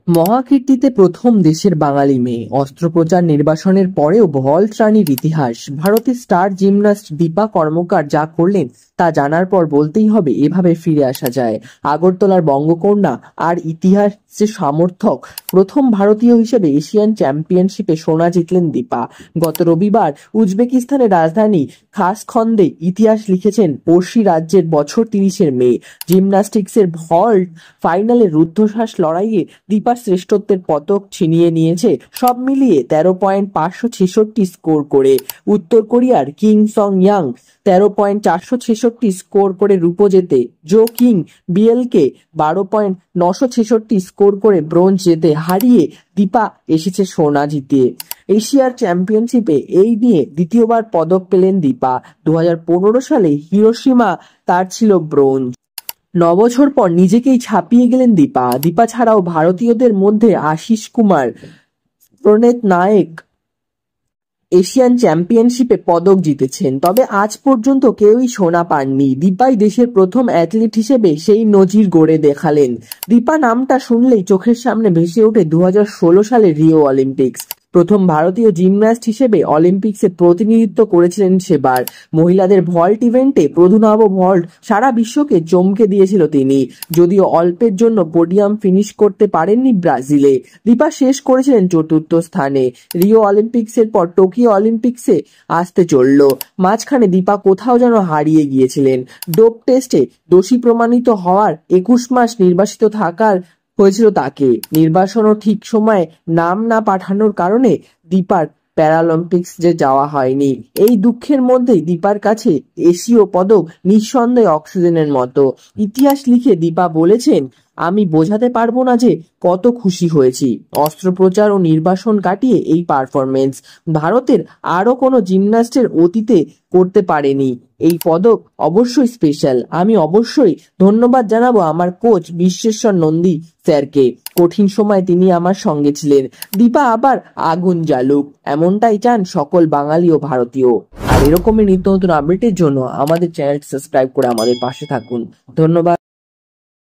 মহাকীর্তিতে প্রথম দেশের বাঙালি মেয়ে, অস্ত্রোপচার নির্বাসনের পরেও ভল্ট রানির ইতিহাস। ভারতের স্টার জিমন্যাস্ট দীপা কর্মকার যা করলেন তা জানার পর বলতেই হবে এভাবে ফিরে আসা যায়। আগরতলার বঙ্গকন্যা আর ইতিহাসের সমর্থক প্রথম ভারতীয় হিসেবে এশিয়ান চ্যাম্পিয়নশিপে সোনা জিতলেন দীপা। গত রবিবার উজবেকিস্তানের রাজধানী খাসখন্দে ইতিহাস লিখেছেন পড়শি রাজ্যের বছর ৩০-এর মেয়ে। জিমন্যাস্টিক্সের ভল্ট ফাইনালে রুদ্ধশ্বাস লড়াইয়ে দীপা শ্রেষ্ঠত্বের পদক ছিনিয়ে নিয়েছে সব মিলিয়ে ১৩.৫৬৬ স্কোর করে। উত্তর কোরিয়ার কিং সং ইয়াং ১৩.৪৬৬ স্কোর করে রূপো জেতে, জো কিং বিএলকে ১২.৯৬৬ স্কোর করে ব্রোঞ্জ জেতে হারিয়ে দীপা এসেছে সোনা জিতিয়ে। এশিয়ার চ্যাম্পিয়নশিপে এই নিয়ে দ্বিতীয়বার পদক পেলেন দীপা। ২০১৫ সালে হিরোশিমা তার ছিল ব্রোঞ্জ। ৯ বছর পর নিজেকেই ছাপিয়ে গেলেন দীপা। দীপা ছাড়াও ভারতীয়দের মধ্যে আশিস কুমার, প্রণেত নায়েক এশিয়ান চ্যাম্পিয়নশিপে পদক জিতেছেন, তবে আজ পর্যন্ত কেউই সোনা পাননি। দীপাই দেশের প্রথম অ্যাথলিট হিসেবে সেই নজির গড়ে দেখালেন। দীপা নামটা শুনলেই চোখের সামনে ভেসে ওঠে ২০১৬ সালের রিও অলিম্পিক্স। প্রথম ভারতীয় জিমন্যাস্ট হিসেবে অলিম্পিক্সে প্রতিনিধিত্ব করেছিলেন সেবার। মহিলাদের ভল্ট ইভেন্টে প্রধুনাভ ভল্ট সারা বিশ্বকে চমকে দিয়েছিল তিনি। যদিও অল্পের জন্য পোডিয়াম ফিনিশ করতে পারেননি ব্রাজিলে, দীপা শেষ করেছিলেন ৪র্থ স্থানে। রিও অলিম্পিক্সের পর টোকিও অলিম্পিক্সে আসতে চলল। মাঝখানে দীপা কোথাও যেন হারিয়ে গিয়েছিলেন। ডোপ টেস্টে দোষী প্রমাণিত হওয়ার ২১ মাস নির্বাসিত থাকার হয়েছিল তাকে। নির্বাসন ও ঠিক সময়ে নাম না পাঠানোর কারণে দীপার প্যারালিম্পিক্স যে যাওয়া হয়নি। এই দুঃখের মধ্যেই দীপার কাছে এশীয় পদক নিঃসন্দেহে অক্সিজেনের মতো। ইতিহাস লিখে দীপা বলেছেন, আমি বোঝাতে পারবো না যে কত খুশি হয়েছি। অস্ত্রোপচার ও নির্বাসন কাটিয়ে এই পারফরমেন্স ভারতের আরো কোনো জিমন্যাস্টের অতীতে করতে পারেনি। এই পদক অবশ্যই স্পেশাল। আমি অবশ্যই ধন্যবাদ জানাবো আমার কোচ বিশ্বেশ্বর নন্দী স্যারকে। কঠিন সময় তিনি আমার সঙ্গে ছিলেন। দীপা আবার আগুন জ্বালুক, এমনটাই চান সকল বাঙালি ও ভারতীয়। আর এরকমের নিত্য নতুন আপডেটের জন্য আমাদের চ্যানেলটি সাবস্ক্রাইব করে আমাদের পাশে থাকুন। ধন্যবাদ।